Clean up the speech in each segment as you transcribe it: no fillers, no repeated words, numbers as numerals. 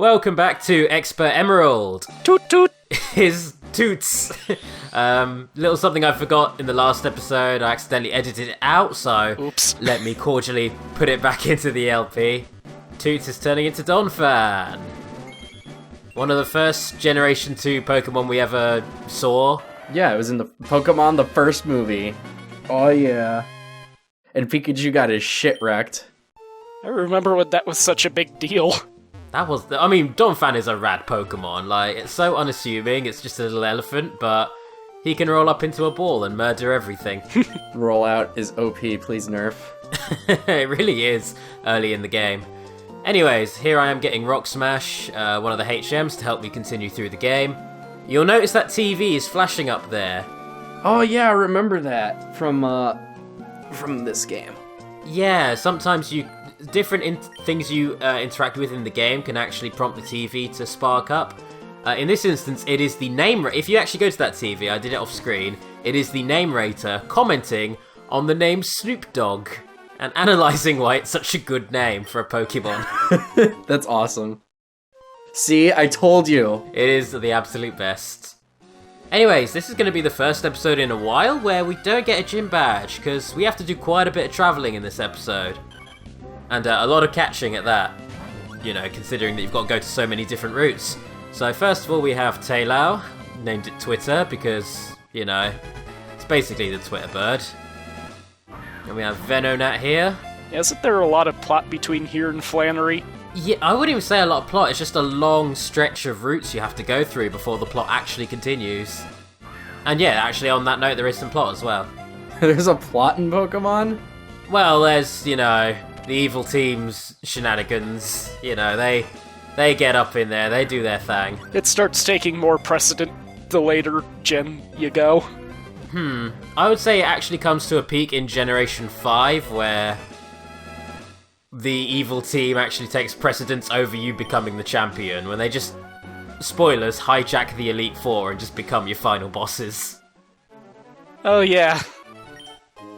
Welcome back to Expert Emerald. Toot toot. Here's Toots. Little something I forgot in the last episode. I accidentally edited it out, so Oops. Let me cordially put it back into the LP. Toots is turning into Donphan. One of the first Generation 2 Pokemon we ever saw. Yeah, it was in the Pokémon, the first movie. Oh yeah. And Pikachu got his shit wrecked. I remember when that was such a big deal. Donphan is a rad Pokemon. Like, it's so unassuming, it's just a little elephant, but he can roll up into a ball and murder everything. Rollout is OP, please nerf. It really is early in the game. Anyways, here I am getting Rock Smash, one of the HMs, to help me continue through the game. You'll notice that TV is flashing up there. Oh yeah, I remember that from this game. Yeah, sometimes different things you interact with in the game can actually prompt the TV to spark up. In this instance, it is the name. If you actually go to that TV, I did it off screen. It is the name rater commenting on the name Snoop Dogg and analysing why it's such a good name for a Pokemon. That's awesome. See, I told you. It is the absolute best. Anyways, this is going to be the first episode in a while where we don't get a gym badge, because we have to do quite a bit of travelling in this episode. And a lot of catching at that, you know, considering that you've got to go to so many different routes. So first of all, we have Tailao, named it Twitter, because, you know, it's basically the Twitter bird. And we have Venonat here. Isn't there a lot of plot between here and Flannery? Yeah, I wouldn't even say a lot of plot, it's just a long stretch of routes you have to go through before the plot actually continues. And yeah, actually on that note, there is some plot as well. There's a plot in Pokemon? Well, there's, you know, the evil team's shenanigans. You know, they get up in there, they do their thing. It starts taking more precedent the later gen you go. I would say it actually comes to a peak in Generation 5, where the evil team actually takes precedence over you becoming the champion, when they just, spoilers, hijack the Elite Four and just become your final bosses. Oh yeah.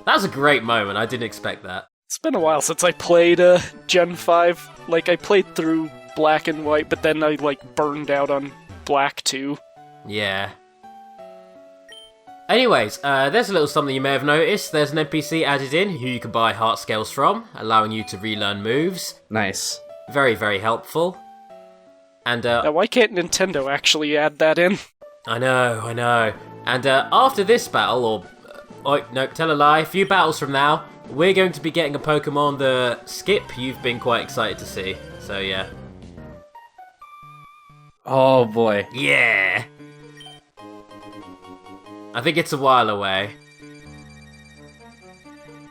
That was a great moment, I didn't expect that. It's been a while since I played Gen 5. Like, I played through Black and White, but then I, burned out on Black too. Yeah. Anyways, there's a little something you may have noticed. There's an NPC added in who you can buy heart scales from, allowing you to relearn moves. Nice. Very, very helpful. And, Now, why can't Nintendo actually add that in? I know. And, after this battle, tell a lie, a few battles from now, we're going to be getting a Pokemon that, Skip, you've been quite excited to see. So, yeah. Oh boy. Yeah! I think it's a while away.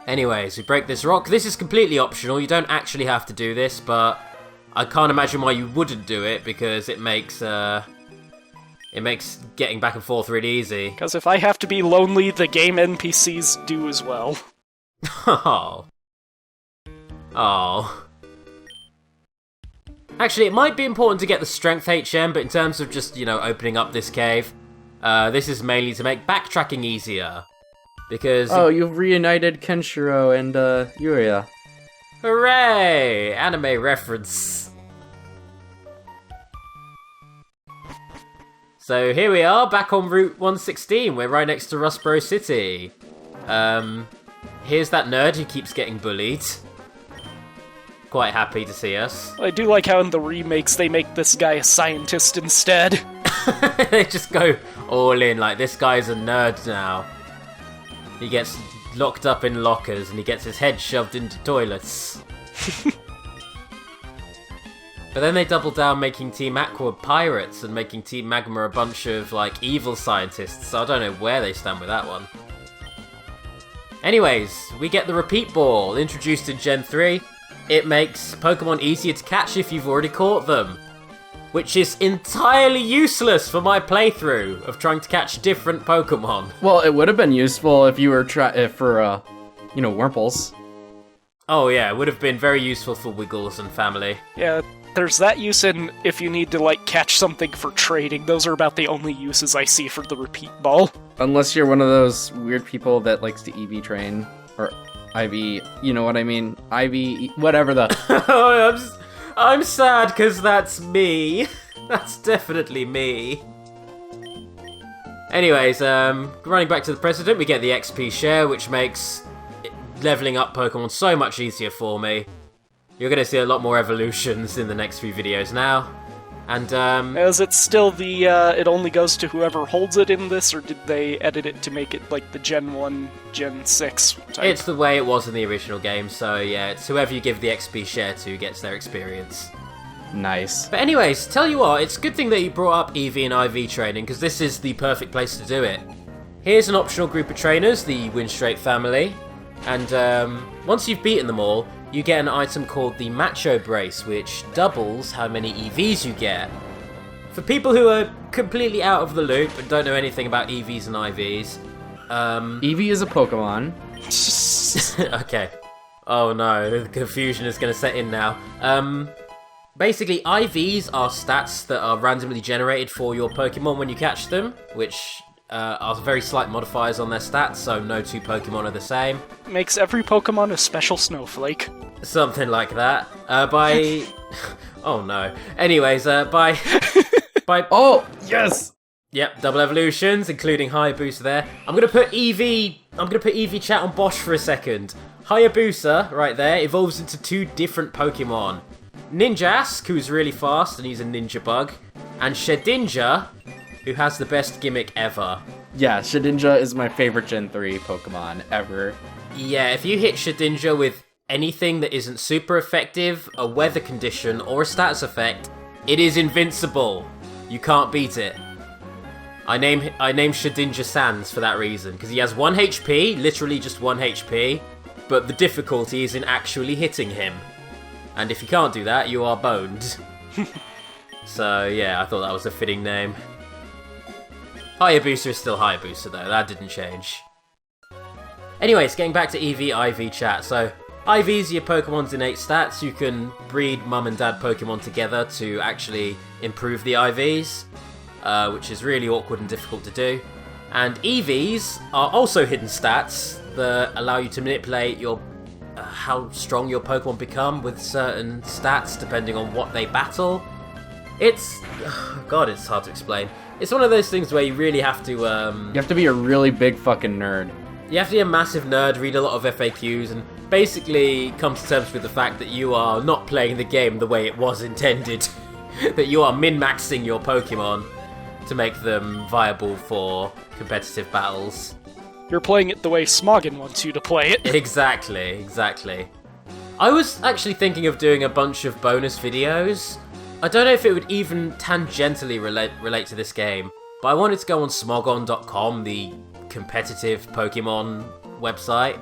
Anyways, we break this rock. This is completely optional. You don't actually have to do this, but I can't imagine why you wouldn't do it, because it makes getting back and forth really easy. Because if I have to be lonely, the game NPCs do as well. Oh. Actually, it might be important to get the strength HM, but in terms of just, you know, opening up this cave, this is mainly to make backtracking easier. Because... Oh, you've reunited Kenshiro and, Yuria. Hooray! Anime reference. So here we are, back on Route 116. We're right next to Rustboro City. Here's that nerd who keeps getting bullied. Quite happy to see us. I do like how in the remakes they make this guy a scientist instead. They just go all in, like, this guy's a nerd now. He gets locked up in lockers and he gets his head shoved into toilets. But then they double down making Team Aqua pirates and making Team Magma a bunch of, like, evil scientists, so I don't know where they stand with that one. Anyways, we get the Repeat Ball, introduced in Gen 3. It makes Pokemon easier to catch if you've already caught them, which is entirely useless for my playthrough of trying to catch different Pokemon. Well, it would have been useful if you were for Wurmples. Oh yeah, it would have been very useful for Wiggles and family. Yeah, there's that use in if you need to, catch something for trading. Those are about the only uses I see for the Repeat Ball. Unless you're one of those weird people that likes to EV train, or IV, you know what I mean? IV, whatever the... I'm sad because that's me. That's definitely me. Anyways, running back to the president, we get the XP share, which makes leveling up Pokemon so much easier for me. You're going to see a lot more evolutions in the next few videos now. And, Is it still the, it only goes to whoever holds it in this, or did they edit it to make it like the Gen 1, Gen 6 type? It's the way it was in the original game, so yeah, it's whoever you give the XP share to gets their experience. Nice. But anyways, tell you what, it's a good thing that you brought up EV and IV training, because this is the perfect place to do it. Here's an optional group of trainers, the Winstraight family, and once you've beaten them all, you get an item called the Macho Brace, which doubles how many EVs you get. For people who are completely out of the loop and don't know anything about EVs and IVs, Eevee is a Pokemon. okay. Oh no, the confusion is going to set in now. Basically, IVs are stats that are randomly generated for your Pokemon when you catch them, which are very slight modifiers on their stats, so no two Pokemon are the same. Makes every Pokemon a special snowflake. Something like that. By... oh no. Anyways, by... Oh, yes! Yep, double evolutions, including Hayabusa there. I'm gonna put EV chat on Bosch for a second. Hayabusa, right there, evolves into two different Pokemon. Ninjask, who's really fast and he's a ninja bug, and Shedinja, who has the best gimmick ever. Yeah, Shedinja is my favorite Gen 3 Pokemon ever. Yeah, if you hit Shedinja with anything that isn't super effective, a weather condition, or a status effect, it is invincible. You can't beat it. I named Shedinja Sans for that reason, because he has 1 HP, literally just 1 HP, but the difficulty is in actually hitting him. And if you can't do that, you are boned. So yeah, I thought that was a fitting name. Hayabusa is still Hayabusa though, that didn't change. Anyways, getting back to EV-IV chat, so IVs are your Pokemon's innate stats. You can breed mum and dad Pokemon together to actually improve the IVs, which is really awkward and difficult to do. And EVs are also hidden stats that allow you to manipulate your how strong your Pokemon become with certain stats depending on what they battle. It's... God, it's hard to explain. It's one of those things where you really have to... You have to be a really big fucking nerd. You have to be a massive nerd, read a lot of FAQs, and basically come to terms with the fact that you are not playing the game the way it was intended. That you are min-maxing your Pokemon to make them viable for competitive battles. You're playing it the way Smoggin wants you to play it. Exactly. I was actually thinking of doing a bunch of bonus videos. I don't know if it would even tangentially relate to this game, but I wanted to go on smogon.com, the competitive Pokemon website.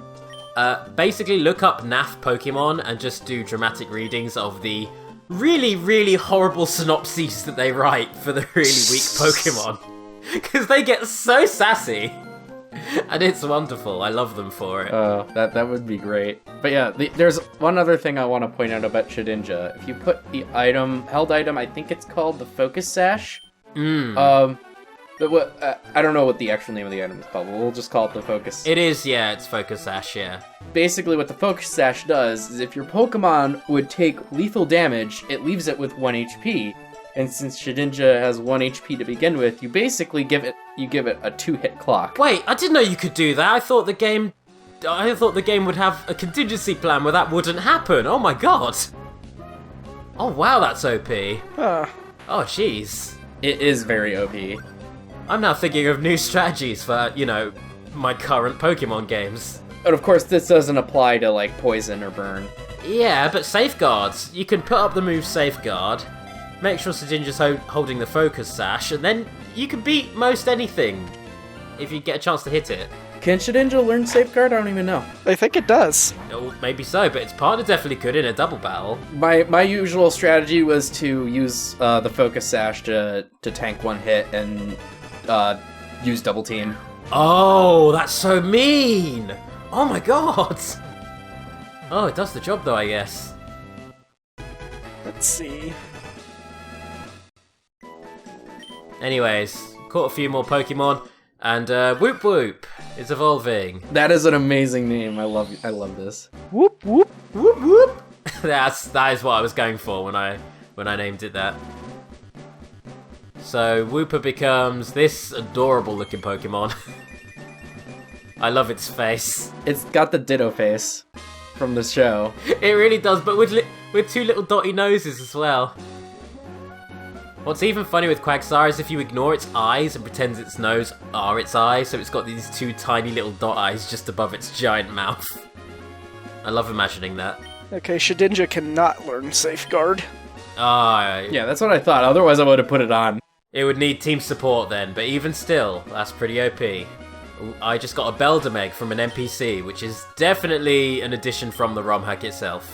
Basically look up NAF Pokemon and just do dramatic readings of the really, really horrible synopses that they write for the really weak Pokemon. Because they get so sassy. And it's wonderful. I love them for it. Oh, that would be great. But yeah, there's one other thing I want to point out about Shedinja. If you put the held item, I think it's called the Focus Sash. I don't know what the actual name of the item is called, but we'll just call it the Focus. It is, yeah, it's Focus Sash, yeah. Basically what the Focus Sash does is if your Pokemon would take lethal damage, it leaves it with 1 HP. And since Shedinja has 1 HP to begin with, you basically give it a 2-hit clock. Wait, I didn't know you could do that. I thought the game would have a contingency plan where that wouldn't happen. Oh my god. Oh wow, that's OP. Oh jeez. It is very OP. I'm now thinking of new strategies for, my current Pokemon games. But of course, this doesn't apply to, like, Poison or Burn. Yeah, but Safeguards. You can put up the move Safeguard, make sure Shedinja's holding the Focus Sash, and then you can beat most anything if you get a chance to hit it. Can Shedinja learn Safeguard? I don't even know. I think it does. Oh, maybe so, but its partner definitely could in a double battle. My usual strategy was to use the Focus Sash to tank 1 hit and use Double Team. Oh, that's so mean! Oh my god! Oh, it does the job though, I guess. Let's see. Anyways, caught a few more Pokemon, and Whoop Whoop is evolving. That is an amazing name. I love this. Whoop whoop. Whoop Whoop! That is what I was going for when I named it that. So Wooper becomes this adorable looking Pokemon. I love its face. It's got the Ditto face from the show. It really does, but with two little dotty noses as well. What's even funny with Quagsire is if you ignore its eyes and pretend its nose are its eyes, so it's got these two tiny little dot eyes just above its giant mouth. I love imagining that. Okay, Shedinja cannot learn Safeguard. Yeah, that's what I thought. Otherwise, I would have put it on. It would need team support then, but even still, that's pretty OP. I just got a Beldameg from an NPC, which is definitely an addition from the ROM hack itself.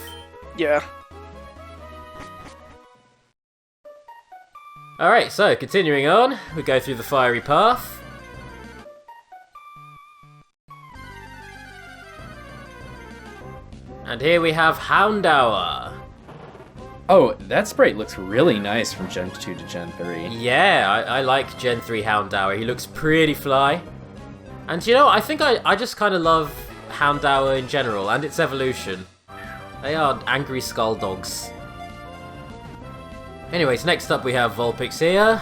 Yeah. Alright, so continuing on, we go through the fiery path. And here we have Houndour. Oh, that sprite looks really nice from Gen 2 to Gen 3. Yeah, I like Gen 3 Houndour. He looks pretty fly. And you know, I think I just kind of love Houndour in general and its evolution. They are angry skull dogs. Anyways, next up we have Vulpix here.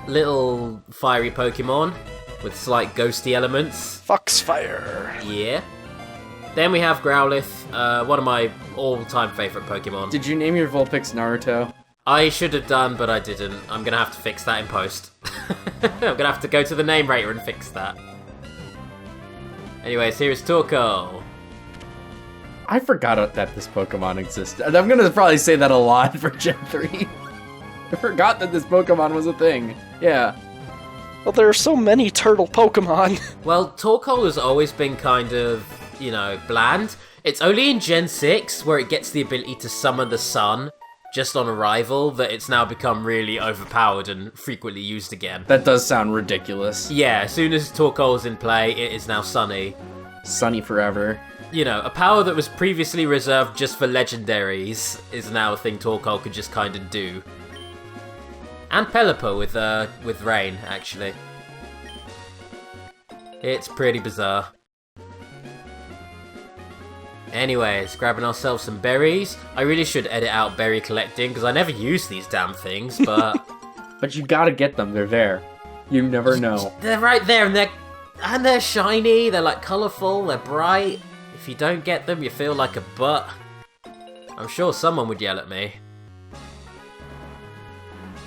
Little fiery Pokemon with slight ghosty elements. Foxfire. Yeah. Then we have Growlithe, one of my all-time favourite Pokemon. Did you name your Vulpix Naruto? I should have done, but I didn't. I'm gonna have to fix that in post. I'm gonna have to go to the name rater and fix that. Anyways, here is Torkoal. I forgot that this Pokemon existed. And I'm gonna probably say that a lot for Gen 3. I forgot that this Pokemon was a thing. Yeah. Well, there are so many turtle Pokemon. Well, Torkoal has always been kind of, you know, bland. It's only in Gen 6 where it gets the ability to summon the sun just on arrival that it's now become really overpowered and frequently used again. That does sound ridiculous. Yeah, as soon as Torkoal's in play, it is now Sunny. Sunny forever. You know, a power that was previously reserved just for legendaries is now a thing Torkoal could just kind of do. And Pelipper with Rain, actually. It's pretty bizarre. Anyways, grabbing ourselves some berries. I really should edit out berry collecting, because I never use these damn things, but... But you gotta get them, they're there. You never know. They're right there, and they're shiny, they're like colourful, they're bright. If you don't get them, you feel like a butt. I'm sure someone would yell at me.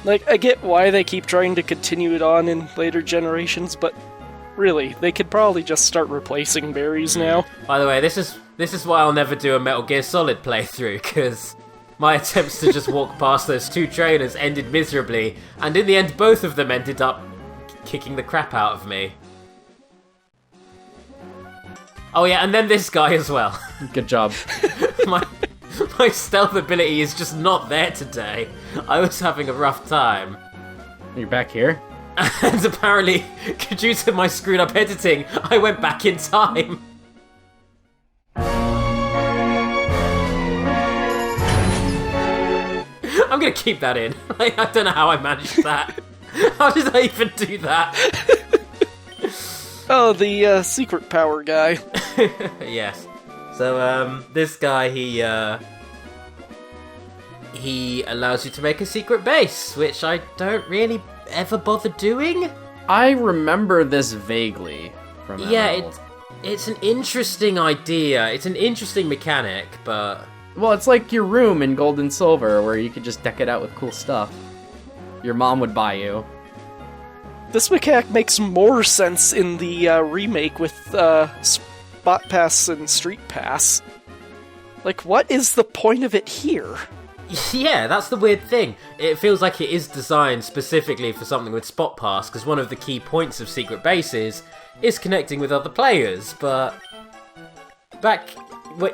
Like, I get why they keep trying to continue it on in later generations, but really, they could probably just start replacing berries now. By the way, this is why I'll never do a Metal Gear Solid playthrough, because my attempts to just walk past those two trainers ended miserably, and in the end both of them ended up kicking the crap out of me. Oh yeah, and then this guy as well. Good job. My stealth ability is just not there today. I was having a rough time. You're back here? And apparently, due to my screwed up editing, I went back in time. I'm gonna keep that in. I don't know how I managed that. How did I even do that? Oh, the secret power guy. Yes. So, this guy, he allows you to make a secret base, which I don't really ever bother doing. I remember this vaguely from Yeah, it's an interesting idea. It's an interesting mechanic, but... Well, it's like your room in Gold and Silver, where you could just deck it out with cool stuff. Your mom would buy you. This mechanic makes more sense in the remake with Spot Pass and Street Pass. Like, what is the point of it here? Yeah, that's the weird thing. It feels like it is designed specifically for something with Spot Pass, because one of the key points of Secret Bases is connecting with other players, but... Back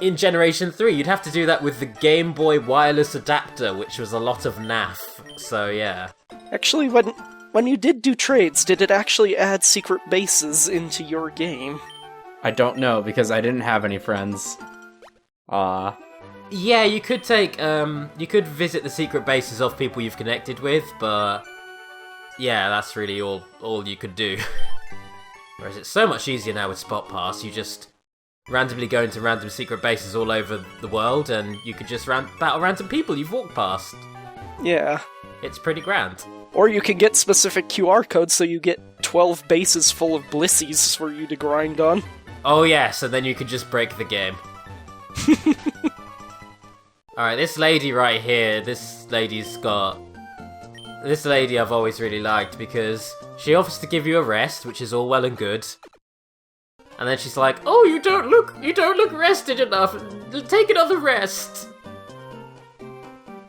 in Generation 3, you'd have to do that with the Game Boy wireless adapter, which was a lot of naff, so yeah. Actually, when you did do trades, did it actually add secret bases into your game? I don't know, because I didn't have any friends. Yeah, you could take, you could visit the secret bases of people you've connected with, but... Yeah, that's really all you could do. Whereas it's so much easier now with Spot Pass, you just randomly go into random secret bases all over the world, and you could just battle random people you've walked past. Yeah. It's pretty grand. Or you can get specific QR codes so you get 12 bases full of blissies for you to grind on. Oh yes, and then you could just break the game. Alright, this lady right here, this lady I've always really liked because she offers to give you a rest, which is all well and good. And then she's like, "Oh, you don't look rested enough. Take another rest."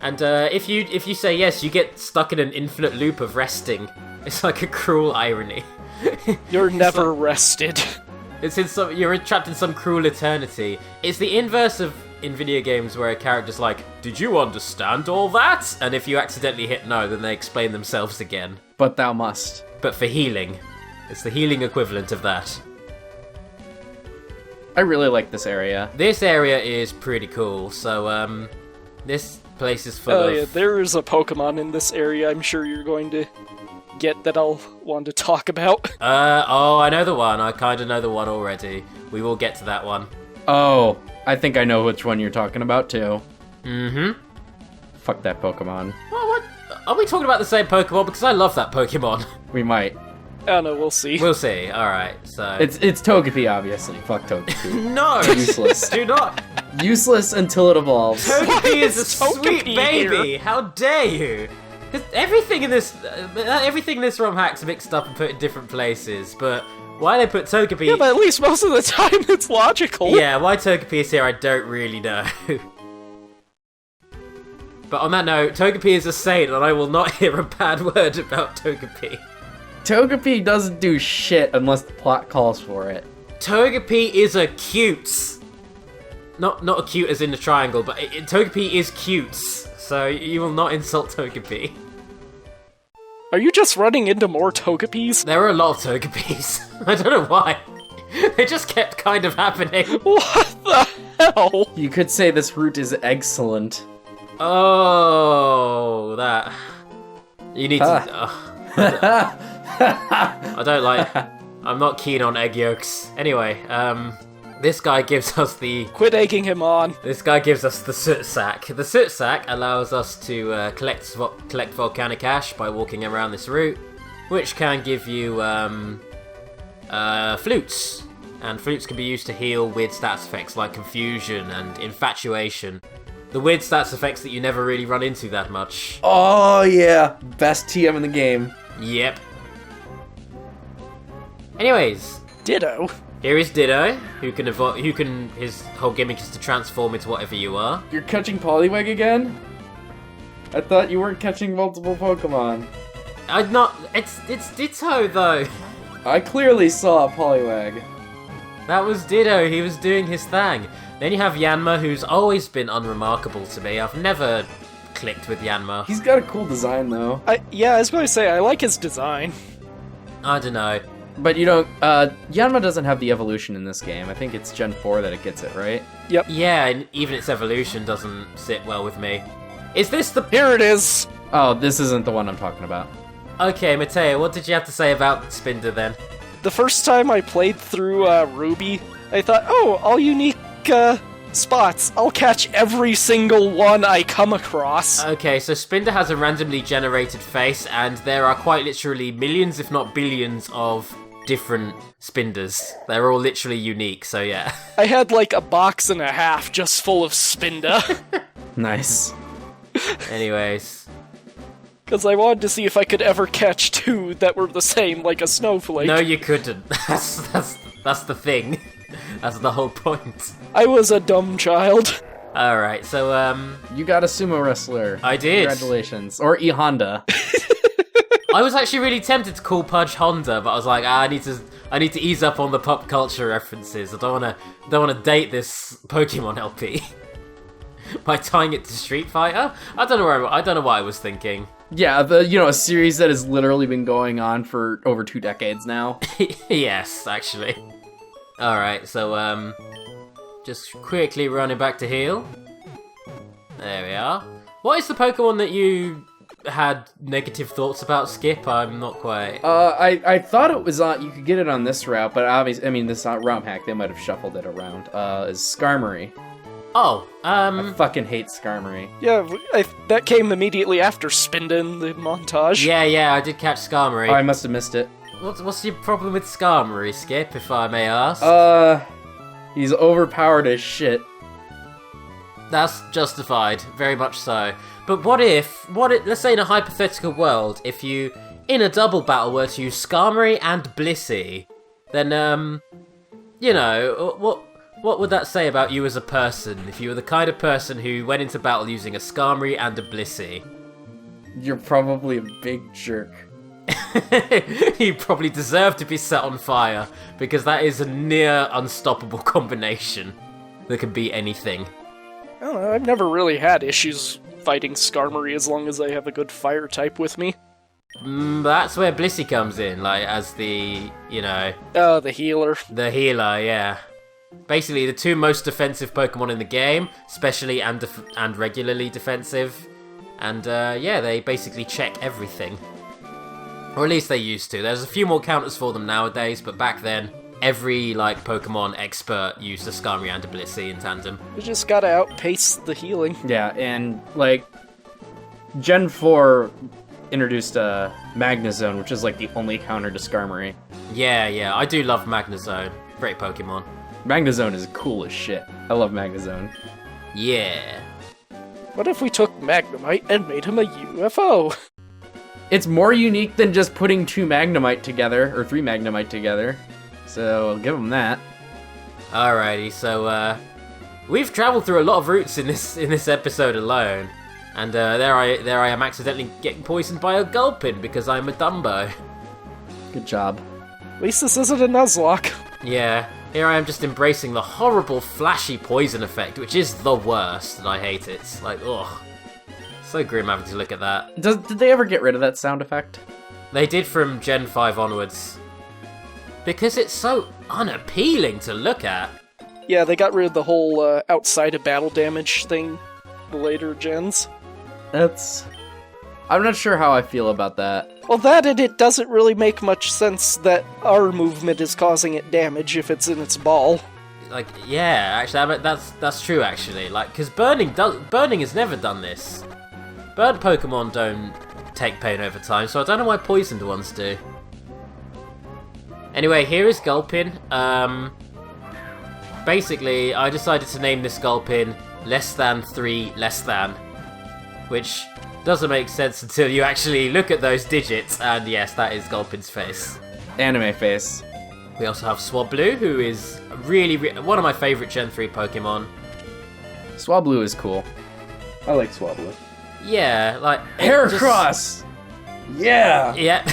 And if you say yes, you get stuck in an infinite loop of resting. It's like a cruel irony. You're never rested. You're trapped in some cruel eternity. It's the inverse of in video games where a character's like, "Did you understand all that?" And if you accidentally hit no, then they explain themselves again. But thou must. But for healing. It's the healing equivalent of that. I really like this area. This area is pretty cool. So, this place is full of... yeah, there is a Pokemon in this area I'm sure you're going to get that I'll want to talk about. I know the one. I kind of know the one already. We will get to that one. Oh, I think I know which one you're talking about, too. Mm-hmm. Fuck that Pokemon. What? Are we talking about the same Pokemon? Because I love that Pokemon. We might. I don't know, we'll see. We'll see. Alright, so... It's Togepi, obviously. Fuck Togepi. No! Useless. Do not! Useless until it evolves. Togepi is a Togepi sweet baby! here? How dare you! 'Cause everything in this ROM hack's mixed up and put in different places, but why they put Togepi... Yeah, but at least most of the time it's logical. Yeah, why Togepi is here I don't really know. But on that note, Togepi is a saint and I will not hear a bad word about Togepi. Togepi doesn't do shit unless the plot calls for it. Togepi is a cute. Not a cute as in the triangle, but Togepi is cute. So you will not insult Togepi. Are you just running into more Togepis? There are a lot of Togepis. I don't know why. They just kept kind of happening. What the hell? You could say this route is excellent. Oh, that. You need to. I don't like. I'm not keen on egg yolks. Anyway, this guy gives us the. Quit egging him on. This guy gives us the soot sack. The soot sack allows us to collect volcanic ash by walking around this route, which can give you flutes. And flutes can be used to heal weird stats effects like confusion and infatuation. The weird stats effects that you never really run into that much. Oh yeah, best TM in the game. Yep. Anyways, Ditto. here is Ditto, who can his whole gimmick is to transform into whatever you are. You're catching Poliwag again? I thought you weren't catching multiple Pokemon. I'm not. It's Ditto though. I clearly saw a Poliwag. That was Ditto. He was doing his thing. Then you have Yanma, who's always been unremarkable to me. I've never clicked with Yanma. He's got a cool design though. Yeah, I was going to say, I like his design. I don't know. But you don't, Yanma doesn't have the evolution in this game. I think it's Gen 4 that it gets it, right? Yep. Yeah, and even its evolution doesn't sit well with me. Is this the... Here it is. Oh, this isn't the one I'm talking about. Okay, Mateo, what did you have to say about Spinder then? The first time I played through Ruby, I thought, oh, all unique spots. I'll catch every single one I come across. Okay, so Spinder has a randomly generated face, and there are quite literally millions, if not billions, of different Spinders. They're all literally unique, so yeah. I had like a box and a half just full of Spinda. Nice. Anyways. Because I wanted to see if I could ever catch two that were the same, like a snowflake. No, you couldn't. That's the thing. That's the whole point. I was a dumb child. Alright, so, You got a sumo wrestler. I did. Congratulations. Or E-Honda. I was actually really tempted to call Pudge Honda, but I was like, I need to ease up on the pop culture references. I don't wanna date this Pokemon LP by tying it to Street Fighter. I don't know what I was thinking. Yeah, a series that has literally been going on for over 2 decades now. Yes, actually. Alright, so just quickly running back to heal. There we are. What is the Pokemon that you had negative thoughts about Skip. I'm not quite... I thought it was on, you could get it on this route, but obviously, I mean, this ROM hack, they might have shuffled it around, is Skarmory. Oh, I fucking hate Skarmory. Yeah, that came immediately after Spinda the montage. Yeah, I did catch Skarmory. Oh, I must have missed it. What's your problem with Skarmory, Skip, if I may ask? He's overpowered as shit. That's justified, very much so. But let's say in a hypothetical world, if you, in a double battle, were to use Skarmory and Blissey, then, you know, what would that say about you as a person, if you were the kind of person who went into battle using a Skarmory and a Blissey? You're probably a big jerk. You probably deserve to be set on fire, because that is a near unstoppable combination that can beat anything. I don't know, I've never really had issues fighting Skarmory as long as I have a good fire type with me. That's where Blissey comes in, like, as the, you know... Oh, the healer. The healer, yeah. Basically, the two most defensive Pokemon in the game, specially and regularly defensive. And, yeah, they basically check everything. Or at least they used to. There's a few more counters for them nowadays, but back then, every, like, Pokemon expert used a Skarmory and a Blissey in tandem. You just gotta outpace the healing. Yeah, and, like, Gen 4 introduced Magnezone, which is, like, the only counter to Skarmory. Yeah, I do love Magnezone. Great Pokemon. Magnezone is cool as shit. I love Magnezone. Yeah. What if we took Magnemite and made him a UFO? It's more unique than just putting 2 Magnemite together, or 3 Magnemite together. So, I'll give him that. Alrighty, so, we've traveled through a lot of routes in this episode alone. And, there I am accidentally getting poisoned by a Gulpin because I'm a Dumbo. Good job. At least this isn't a Nuzlocke. Yeah, here I am just embracing the horrible flashy poison effect, which is the worst, and I hate it. It's like, ugh. So grim having to look at that. Did they ever get rid of that sound effect? They did from Gen 5 onwards. Because it's so unappealing to look at. Yeah, they got rid of the whole outside of battle damage thing the later gens. I'm not sure how I feel about that. Well, that and it doesn't really make much sense that our movement is causing it damage if it's in its ball. Like, yeah, actually, that's true, actually. Like, because Burning has never done this. Burnt Pokemon don't take pain over time, so I don't know why poisoned ones do. Anyway, here is Gulpin. Basically, I decided to name this Gulpin less than 3 less than, which doesn't make sense until you actually look at those digits, and yes, that is Gulpin's face. Anime face. We also have Swablu, who is really one of my favourite Gen 3 Pokemon. Swablu is cool. I like Swablu. Yeah, like... Heracross! Yeah! Yeah.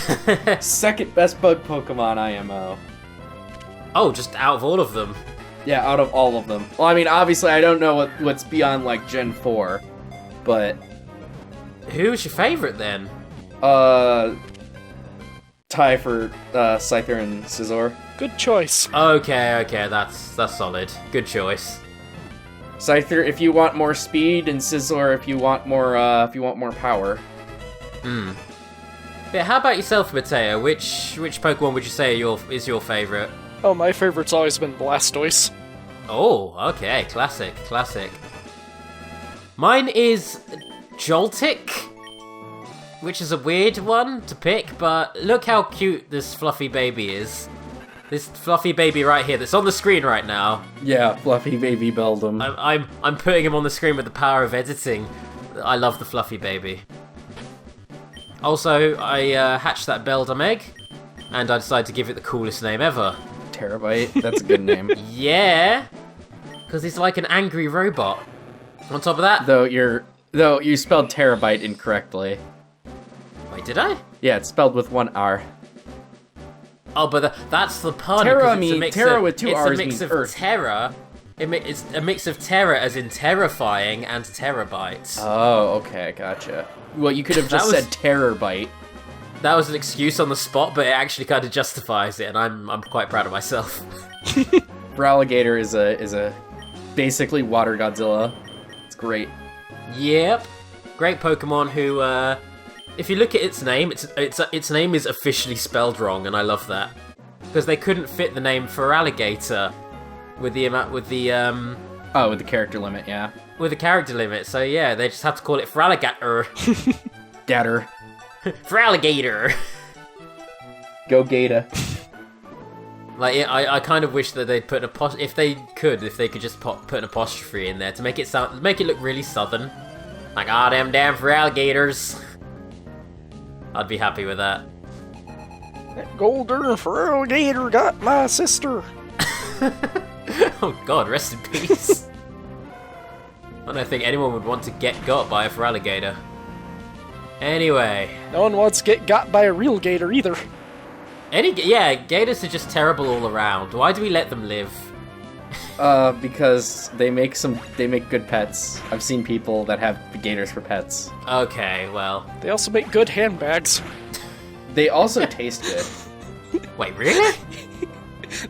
Second best bug Pokemon IMO. Oh, just out of all of them? Yeah, out of all of them. Well, I mean, obviously I don't know what's beyond, like, Gen 4, but... Who's your favourite, then? Tie for Scyther and Scizor. Good choice. Okay, that's solid. Good choice. Scyther if you want more speed, and Scizor if you want more power. Yeah, how about yourself, Mateo? Which Pokemon would you say is your favourite? Oh, my favorite's always been Blastoise. Oh, okay, classic. Mine is Joltik, which is a weird one to pick, but look how cute this fluffy baby is. This fluffy baby right here that's on the screen right now. Yeah, fluffy baby Beldum. I'm putting him on the screen with the power of editing. I love the fluffy baby. Also, I hatched that Beldum egg, and I decided to give it the coolest name ever. Terabyte, that's a good name. Yeah, because he's like an angry robot. On top of that... Though you spelled terabyte incorrectly. Wait, did I? Yeah, it's spelled with 1 R. Oh, but that's the pun. Terra with 2 R's means means Earth. Terra. It's a mix of terror as in terrifying and terabytes. Oh, okay, gotcha. Well, you could have just said terabyte. That was an excuse on the spot, but it actually kind of justifies it, and I'm quite proud of myself. Braligator is a basically water Godzilla. It's great. Yep. Great Pokemon who if you look at its name, its name is officially spelled wrong, and I love that. Because they couldn't fit the name for alligator with the Oh, with the character limit, yeah. with the character limit. So yeah, they just had to call it Fralligator. Gator. Fralligator. Go Gata. Like, I kind of wish that they'd put an if they could just put an apostrophe in there to make it look really southern. Like, them damn for alligators. I'd be happy with that. That golden alligator got my sister. Oh god, rest in peace. I don't think anyone would want to get got by a alligator. Anyway. No one wants to get got by a real gator either. Gators are just terrible all around. Why do we let them live? Because they make good pets. I've seen people that have gators for pets. Okay, well. They also make good handbags. They also taste good. Wait, really?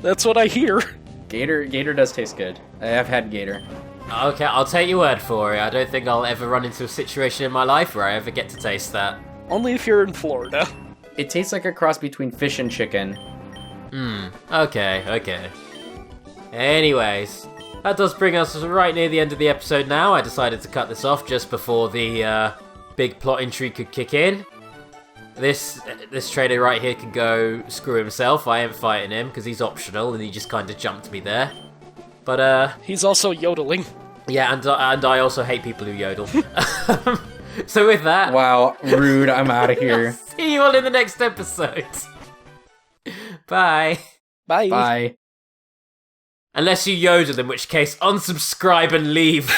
That's what I hear. Gator does taste good. I have had gator. Okay, I'll take your word for it. I don't think I'll ever run into a situation in my life where I ever get to taste that. Only if you're in Florida. It tastes like a cross between fish and chicken. Okay. Anyways, that does bring us right near the end of the episode now. I decided to cut this off just before the big plot intrigue could kick in. This trader right here can go screw himself. I ain't fighting him because he's optional and he just kind of jumped me there. But he's also yodeling. Yeah, and I also hate people who yodel. So with that... Wow, rude. I'm out of here. See you all in the next episode. Bye. Bye. Bye. Unless you yodel, in which case unsubscribe and leave.